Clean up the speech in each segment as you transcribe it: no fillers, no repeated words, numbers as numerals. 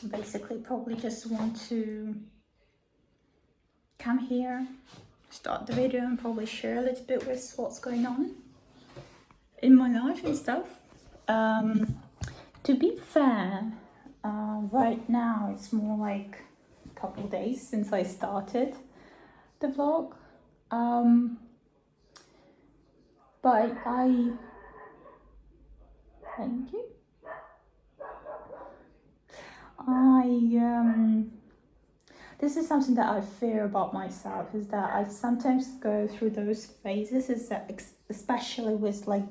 basically probably just want to come here, start the video, and probably share a little bit with what's going on in my life and stuff. To be fair, right now it's more like a couple of days since I started the vlog. But thank you. This is something that I fear about myself, is that I sometimes go through those phases, especially with like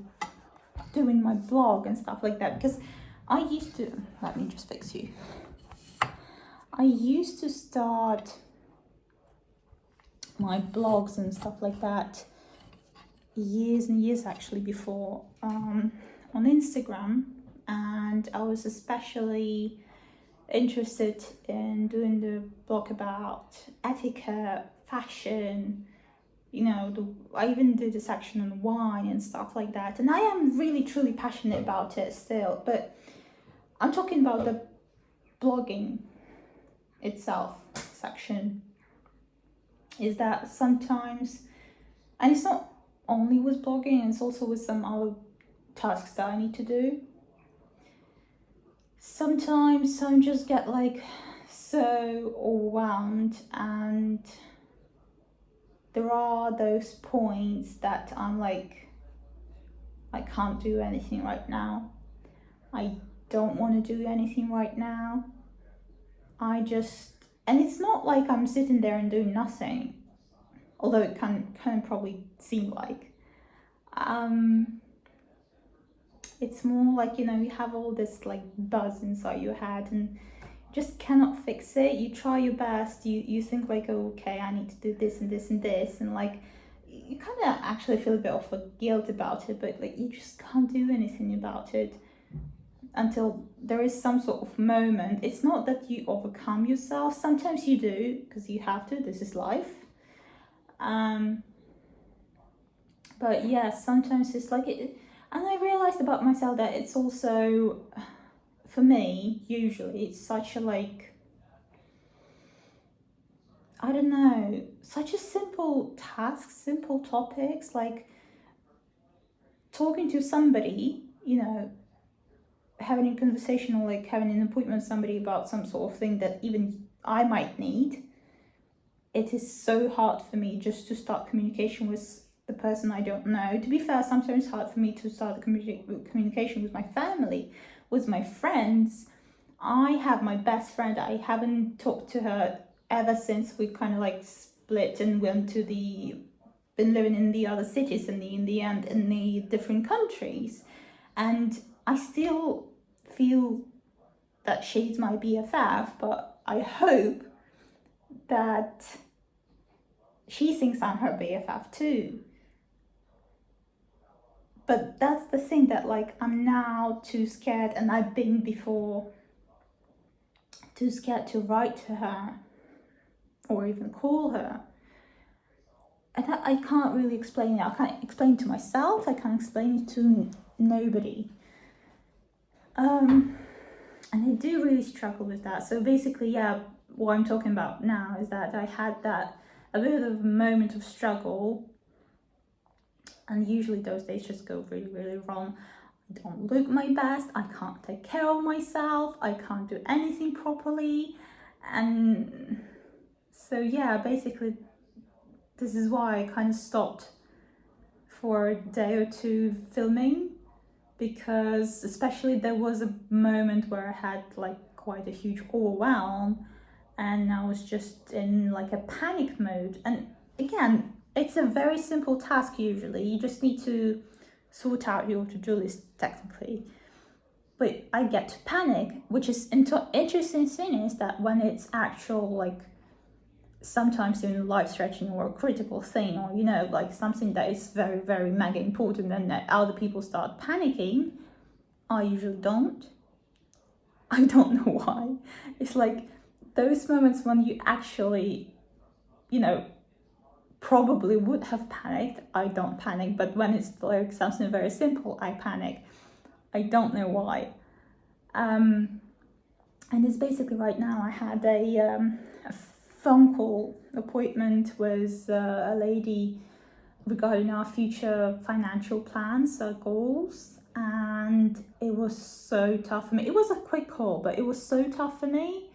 doing my blog and stuff like that, because I used to, let me just fix you. I used to start my blogs and stuff like that years and years actually before on Instagram, and I was especially interested in doing the blog about etiquette, fashion, you know, I even did a section on wine and stuff like that, and I am really truly passionate about it still, but I'm talking about the blogging itself section. Is that sometimes, and it's not only with blogging, it's also with some other tasks that I need to do. Sometimes I just get like so overwhelmed, and there are those points that I'm like, I can't do anything right now. I don't want to do anything right now. And it's not like I'm sitting there and doing nothing, although it can probably seem like. It's more like, you know, you have all this like buzz inside your head and just cannot fix it. You try your best, you think like, oh, okay, I need to do this and this and this, and like you kind of actually feel a bit of a guilt about it, but like you just can't do anything about it until there is some sort of moment. It's not that you overcome yourself, sometimes you do, because you have to, this is life. But yeah, sometimes it's like it. And I realized about myself that it's also, for me, usually, it's such a like, I don't know, such a simple task, simple topics, like talking to somebody, you know, having a conversation or like having an appointment with somebody about some sort of thing that even I might need. It is so hard for me just to start communication with the person I don't know. To be fair, sometimes it's hard for me to start communication with my family, with my friends. I have my best friend. I haven't talked to her ever since we kind of like split and been living in the other cities and in the different countries. And I still feel that she's my BFF, but I hope that she thinks I'm her BFF too. But that's the thing, that like I'm now too scared, and I've been before too scared to write to her or even call her. And I can't really explain it. I can't explain it to myself, I can't explain it to nobody. And I do really struggle with that. So basically, yeah, what I'm talking about now is that I had a bit of a moment of struggle, and usually those days just go really, really wrong. I don't look my best, I can't take care of myself, I can't do anything properly. And so yeah, basically this is why I kind of stopped for a day or two filming, because especially there was a moment where I had like quite a huge overwhelm, and I was just in like a panic mode. And again, it's a very simple task usually, you just need to sort out your to-do list technically. But I get to panic, which is interesting thing is that when it's actual like sometimes in life-threatening or a critical thing, or you know, like something that is very, very mega important, and that other people start panicking, I usually don't. I don't know why. It's like those moments when you actually, you know, probably would have panicked, I don't panic. But when it's like something very simple, I panic. I don't know why. And it's basically right now I had a phone call appointment with a lady regarding our future financial plans, our goals, and it was so tough for me. It was a quick call, but it was so tough for me.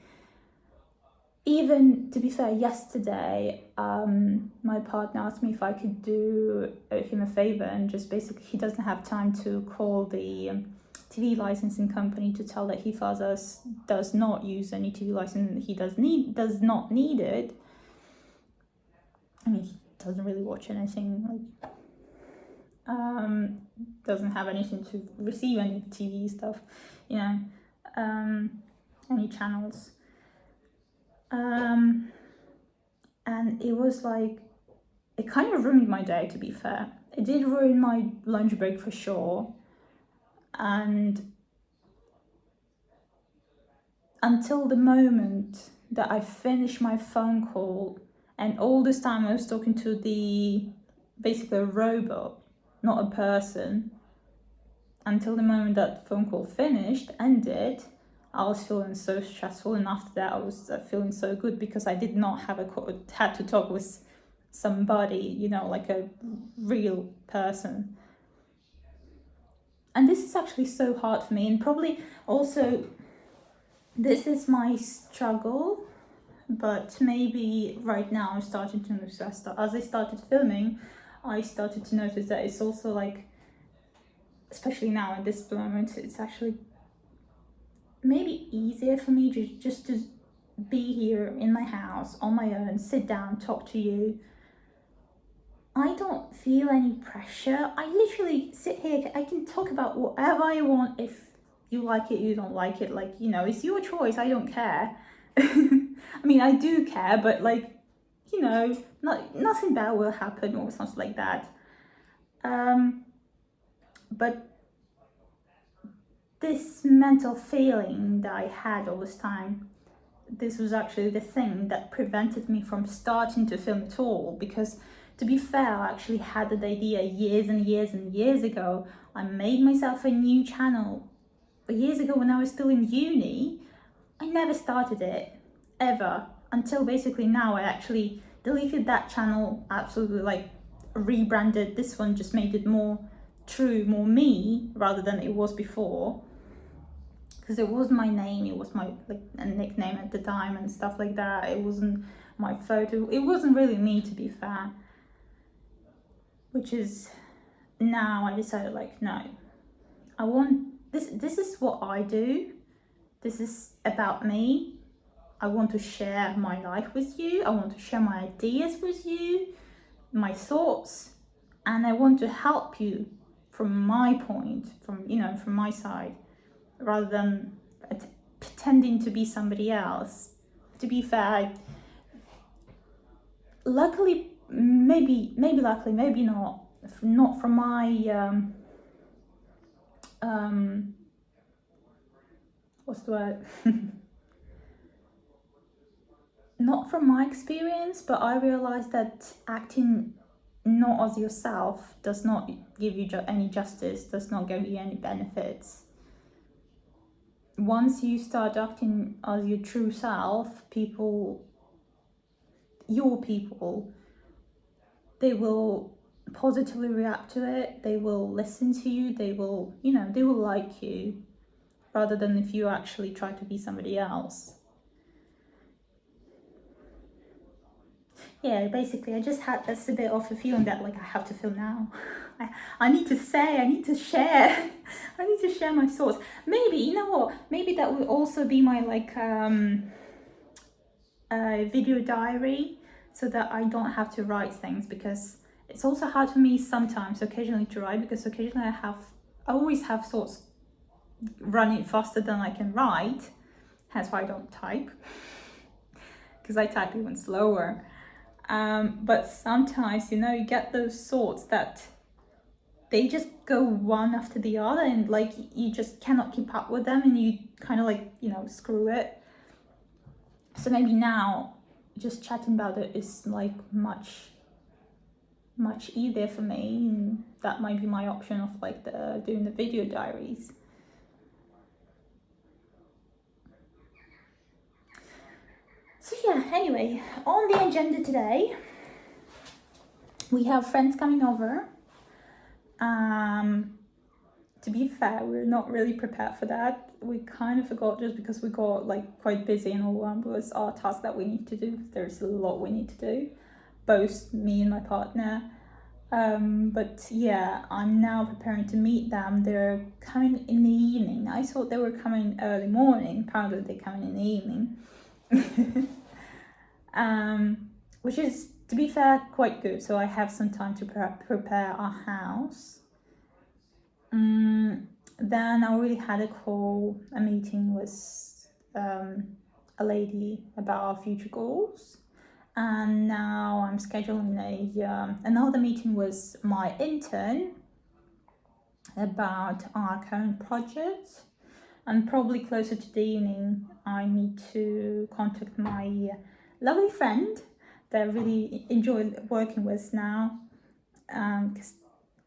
Even, to be fair, yesterday, my partner asked me if I could do him a favor, and just basically, he doesn't have time to call the TV licensing company to tell that his father does not use any TV license. He does not need it. I mean, he doesn't really watch anything, like, doesn't have anything to receive any TV stuff, you know, any channels. And it was like, it kind of ruined my day, to be fair. It did ruin my lunch break for sure. And until the moment that I finished my phone call, and all this time I was talking to basically a robot, not a person, until the moment that phone call ended, I was feeling so stressful, and after that I was feeling so good because I did not had to talk with somebody, you know, like a real person. And this is actually so hard for me, and probably also this is my struggle, but maybe right now I'm starting to notice, as I started filming, I started to notice that it's also like, especially now at this moment, it's actually maybe easier for me just to be here in my house on my own, sit down, talk to you. I don't feel any pressure. I literally sit here, I can talk about whatever I want. If you like it, you don't like it, like, you know, it's your choice, I don't care. I mean, I do care, but like, you know, nothing bad will happen or something like that. But this mental feeling that I had all this time, this was actually the thing that prevented me from starting to film at all. Because, to be fair, I actually had that idea years and years and years ago. I made myself a new channel years ago when I was still in uni. I never started it, ever, until basically now. I actually deleted that channel, absolutely, like, rebranded this one, just made it more true, more me, rather than it was before. Because it was my name, it was my, like, a nickname at the time and stuff like that. It wasn't my photo, it wasn't really me, to be fair. Which is, now I decided, like, no, I want, this is what I do, this is about me. I want to share my life with you, I want to share my ideas with you, my thoughts, and I want to help you from my point, from my side, rather than pretending to be somebody else. To be fair, luckily, maybe luckily, maybe not from my what's the word? Not from my experience, but I realized that acting not as yourself does not give you any justice, does not give you any benefits. Once you start acting as your true self, your people, they will positively react to it, they will listen to you, they will like you, rather than if you actually try to be somebody else. Yeah, basically, I just had a bit of a feeling that, like, I have to film now. I need to say, I need to share, I need to share my thoughts. Maybe, you know what? Maybe that will also be my, like, video diary, so that I don't have to write things, because it's also hard for me sometimes, occasionally, to write, because occasionally I always have thoughts running faster than I can write. Hence why I don't type, because I type even slower. But sometimes, you get those thoughts that they just go one after the other, and, like, you just cannot keep up with them, and you kind of, like, screw it. So maybe now just chatting about it is, like, much easier for me, and that might be my option of, like, doing the video diaries. So yeah, anyway, on the agenda today, we have friends coming over. To be fair, we're not really prepared for that. We kind of forgot just because we got like quite busy and all was our task that we need to do. There's a lot we need to do, both me and my partner. But yeah, I'm now preparing to meet them. They're coming in the evening. I thought they were coming early morning. Apparently they're coming in the evening. Which is, to be fair, quite good. So I have some time to prepare our house. Then I already had a meeting with a lady about our future goals. And now I'm scheduling another meeting with my intern about our current project. And probably closer to the evening, I need to contact my lovely friend that I really enjoy working with now. Because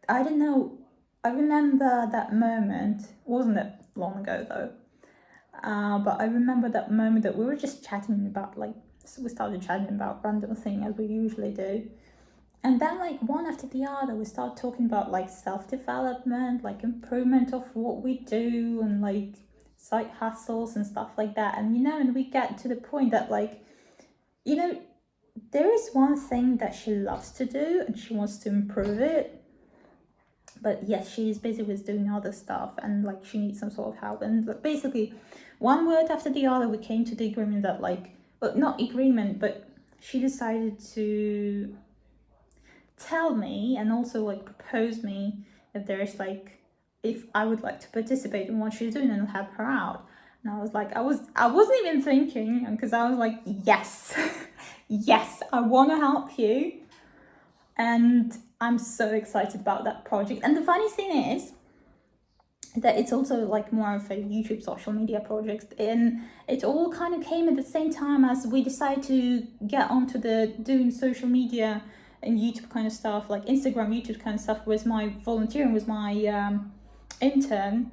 I don't know, I remember that moment, wasn't it long ago though, but I remember that moment that we were just chatting about, like, so we started chatting about random things as we usually do. And then, like, one after the other, we start talking about, like, self-development, like, improvement of what we do, and, like, side hustles and stuff like that. And, and we get to the point that, like, there is one thing that she loves to do and she wants to improve it. But yes, she is busy with doing other stuff and, like, she needs some sort of help. And basically, one word after the other, we came to the agreement that, like, well, not agreement, but she decided to tell me and also, like, propose me if there's, like, if I would like to participate in what she's doing and help her out. And I was like, I wasn't even thinking, because I was like, yes, yes, I want to help you. And I'm so excited about that project. And the funny thing is that it's also, like, more of a YouTube social media project, and it all kind of came at the same time as we decided to get onto the doing social media and YouTube kind of stuff, like Instagram, YouTube kind of stuff, with my volunteering with my intern.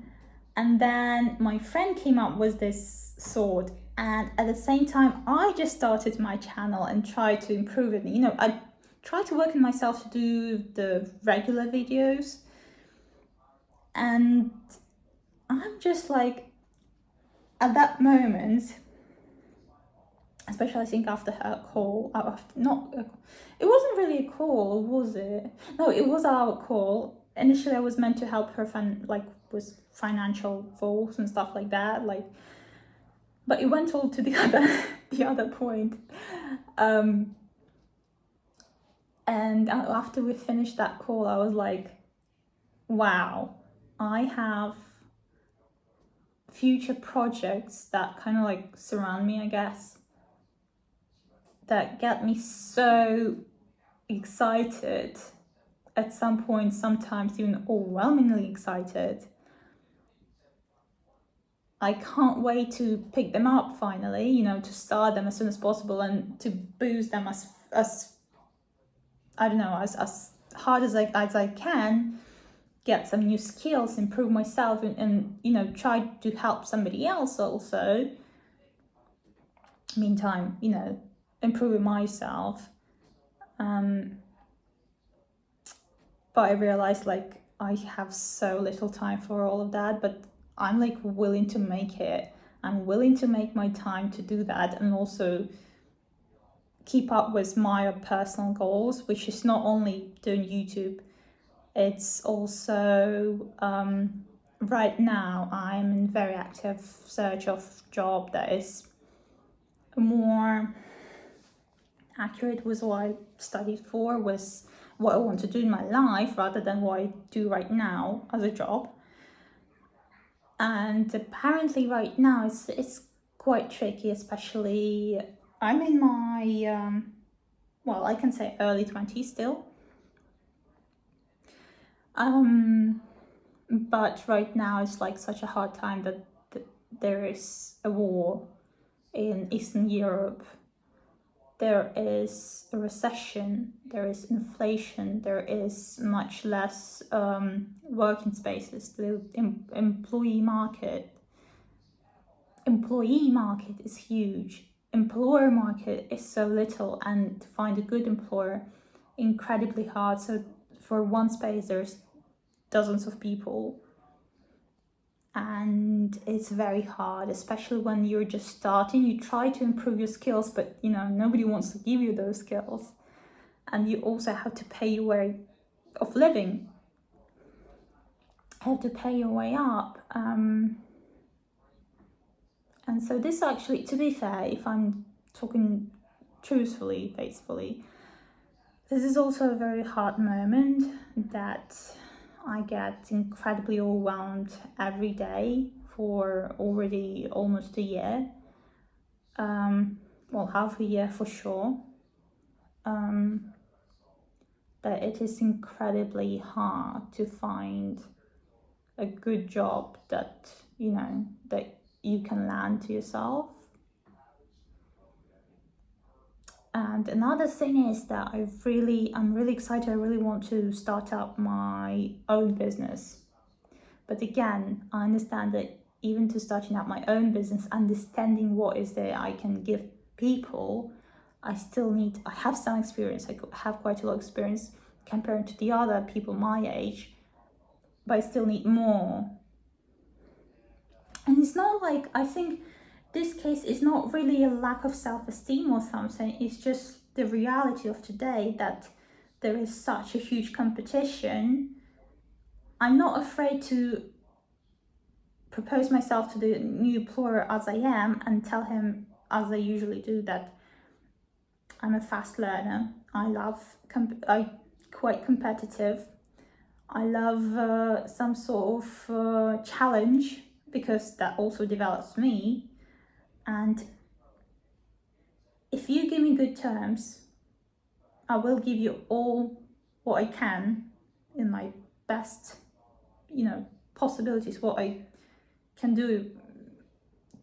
And then my friend came up with this sword, and at the same time I just started my channel and tried to improve it. I try to work on myself to do the regular videos, and I'm just like, at that moment, especially I think after her call, it wasn't really a call, was it? No, it was our call. Initially I was meant to help her with financial goals and stuff like that, like, but it went all to the other point. And after we finished that call, I was like, wow, I have future projects that kind of, like, surround me, I guess, that get me so excited, at some point, sometimes even overwhelmingly excited. I can't wait to pick them up finally, to start them as soon as possible and to boost them as I don't know, as hard as I can, get some new skills, improve myself, and try to help somebody else also. Meantime, improving myself. But I realized, like, I have so little time for all of that, but I'm, like, willing to make it. I'm willing to make my time to do that, and also keep up with my personal goals, which is not only doing YouTube, it's also right now I'm in very active search of job that is more accurate with what I studied for, with what I want to do in my life, rather than what I do right now as a job. And apparently right now it's quite tricky, especially I'm in my I can say early 20s still. But right now it's, like, such a hard time that there is a war in Eastern Europe. There is a recession, there is inflation, there is much less working spaces. The employee market is huge. employer market is so little, and to find a good employer incredibly hard. So for one space there's dozens of people, and it's very hard, especially when you're just starting. You try to improve your skills, but nobody wants to give you those skills, and you also have to pay your way of living, have to pay your way up. And so this actually, to be fair, if I'm talking truthfully, faithfully, this is also a very hard moment that I get incredibly overwhelmed every day for already almost a year. Well, half a year for sure. That it is incredibly hard to find a good job that that you can land to yourself. And another thing is that I'm really excited. I really want to start up my own business. But again, I understand that even to starting up my own business, understanding what is there I can give people, I have some experience. I have quite a lot of experience compared to the other people my age, but I still need more. And it's not like, I think this case is not really a lack of self-esteem or something. It's just the reality of today that there is such a huge competition. I'm not afraid to propose myself to the new employer as I am and tell him, as I usually do, that I'm a fast learner. I quite competitive. I love some sort of challenge, because that also develops me. And if you give me good terms, I will give you all what I can in my best, possibilities, what I can do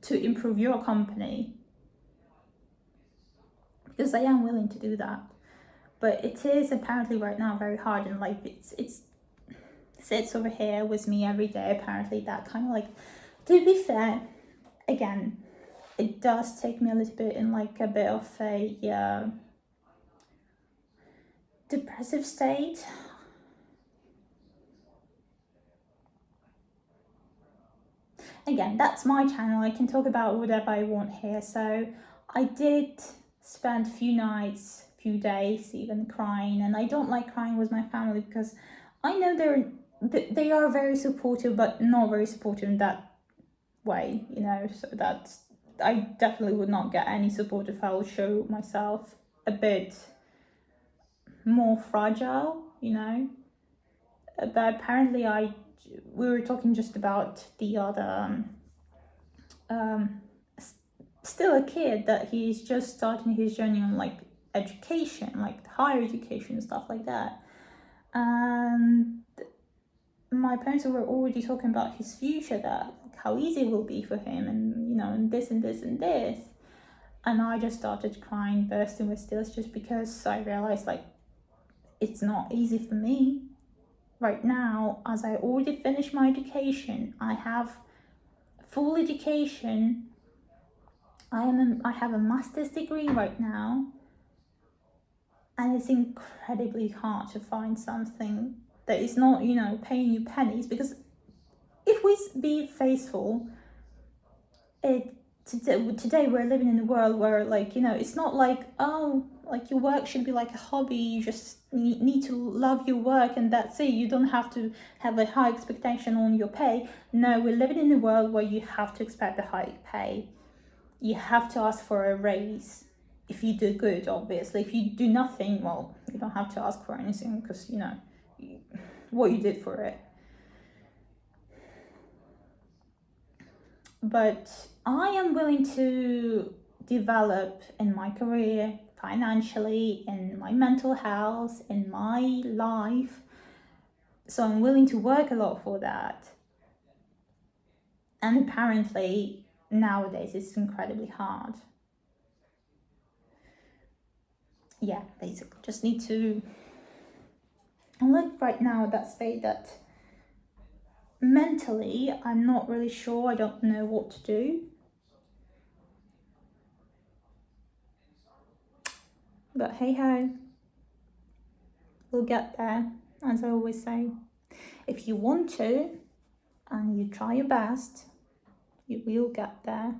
to improve your company, because I am willing to do that. But it is apparently right now very hard, and like it's sits over here with me every day. Apparently that kind of like, to be fair, again, it does take me a little bit in like a bit of a depressive state. Again, that's my channel. I can talk about whatever I want here. So I did spend a few nights, few days even crying, and I don't like crying with my family because I know they are very supportive, but not very supportive in that way, so that's, I definitely would not get any support if I would show myself a bit more fragile, but apparently we were talking just about the other still a kid, that he's just starting his journey on like education, like higher education and stuff like that, and my parents were already talking about his future, that like, how easy it will be for him, and and this and this and this. And I just started crying, bursting with tears, just because I realized like it's not easy for me right now, as I already finished my education. I have full education. I have a master's degree right now, and it's incredibly hard to find something that is not paying you pennies, because if we be faithful, today we're living in a world where it's not like, oh, like your work should be like a hobby, you just need to love your work and that's it, you don't have to have a high expectation on your pay. No, we're living in a world where you have to expect a high pay, you have to ask for a raise if you do good. Obviously, if you do nothing, well, you don't have to ask for anything, because what you did for it. But I am willing to develop in my career, financially, in my mental health, in my life. So I'm willing to work a lot for that. And apparently nowadays it's incredibly hard. Yeah, basically just need to, I'm like right now at that state that mentally I'm not really sure, I don't know what to do. But hey ho, we'll get there. As I always say, if you want to and you try your best, you will get there.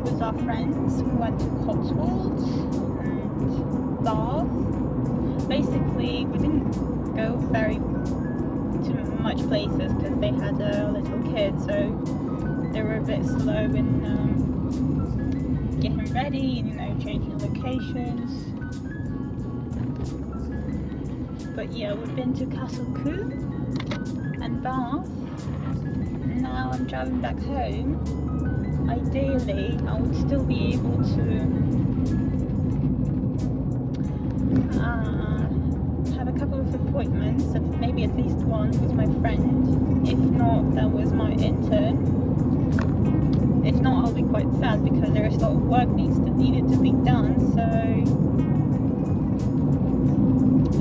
with our friends. We went to Cotswolds and Bath. Basically, we didn't go very to much places because they had a little kid, so they were a bit slow in getting ready and, you know, changing locations. But yeah, we've been to Cotswolds and Bath. Now I'm driving back home. Ideally, I would still be able to have a couple of appointments, and maybe at least one with my friend. If not, that was my intern. If not, I'll be quite sad because there is a lot of work needed to be done. So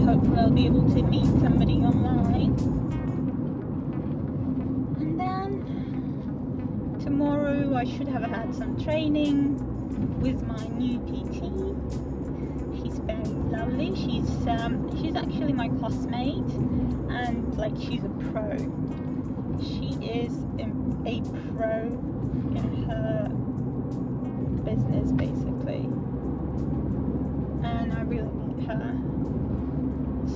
hopefully I'll be able to meet somebody online. And then tomorrow I should have had some training with my new PT. She's very lovely. She's actually my classmate, and like she's a pro. She is a pro in her business basically, and I really need her.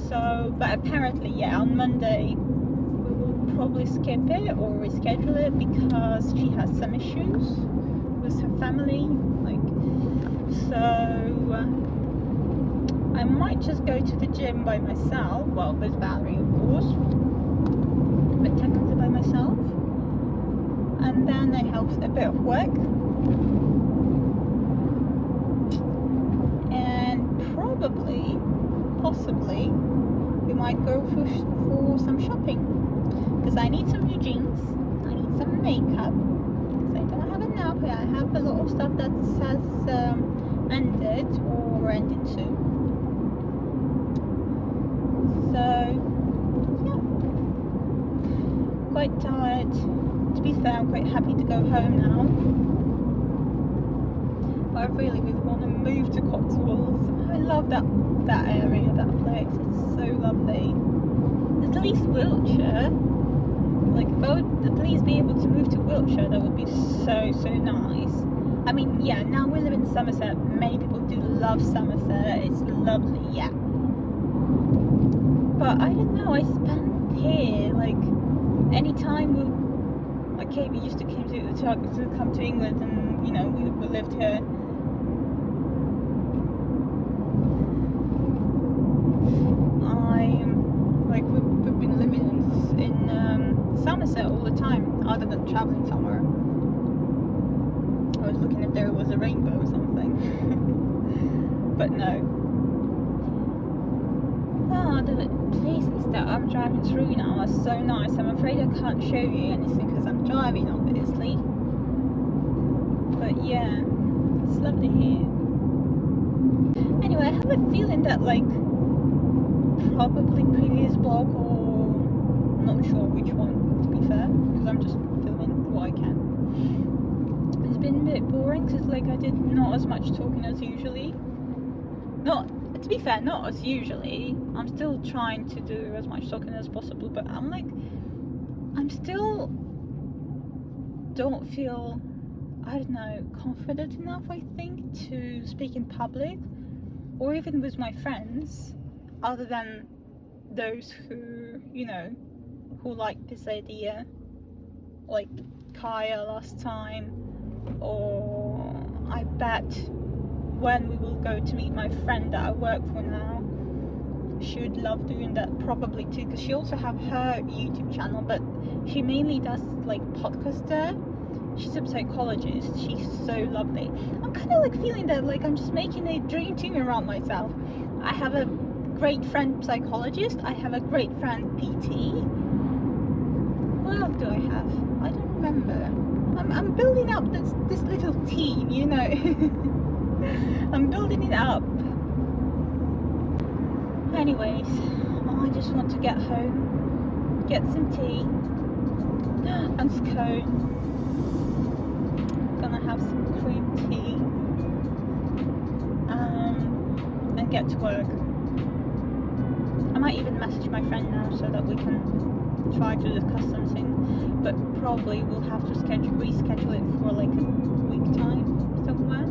So, but apparently, yeah, on Monday we will probably skip it or reschedule it because she has some issues with her family, like, so I might just go to the gym by myself, well, with Valerie of course, but technically by myself, and then I have a bit of work, and possibly we might go for some shopping, because I need some new jeans, I need some makeup, because I don't have enough. I have a lot of stuff that has ended or ended soon. So yeah, quite tired. To be fair, I'm quite happy to go home now. But I really want to move to Cotswolds. I love that area, that place. It's so lovely. At least Wiltshire. Like if I would at least be able to move to Wiltshire, that would be so nice. I mean, yeah, now we live in Somerset. Many people do love Somerset. It's lovely, yeah. But I don't know, I spent here, like, any time we used to come to England, and, you know, we lived here. We've been living in Somerset all the time, other than travelling somewhere. I was looking if there was a rainbow or something. But no. The places that I'm driving through now are so nice. I'm afraid I can't show you anything because I'm driving, obviously. But yeah, it's lovely here. Anyway, I have a feeling that, like, probably previous vlog, or not sure which one, to be fair, because I'm just filming what I can. It's been a bit boring because, like, I did not as much talking as usually. To be fair, not as usually. I'm still trying to do as much talking as possible, but I'm still don't feel, I don't know, confident enough, I think, to speak in public or even with my friends, other than those who, you know, who like this idea, like Kaya last time, or I bet when we will go to meet my friend that I work for now, she would love doing that probably too, because she also have her YouTube channel, but she mainly does like podcasts there. She's a psychologist. She's so lovely. I'm kind of like feeling that like I'm just making a dream team around myself. I have a great friend psychologist. I have a great friend PT. What else do I have? I don't remember. I'm building up this little team, you know. I'm building it up. Anyways, I just want to get home, get some tea and scone. Gonna have some cream tea and get to work. I might even message my friend now so that we can try to discuss something, but probably we'll have to reschedule it for like a week time somewhere.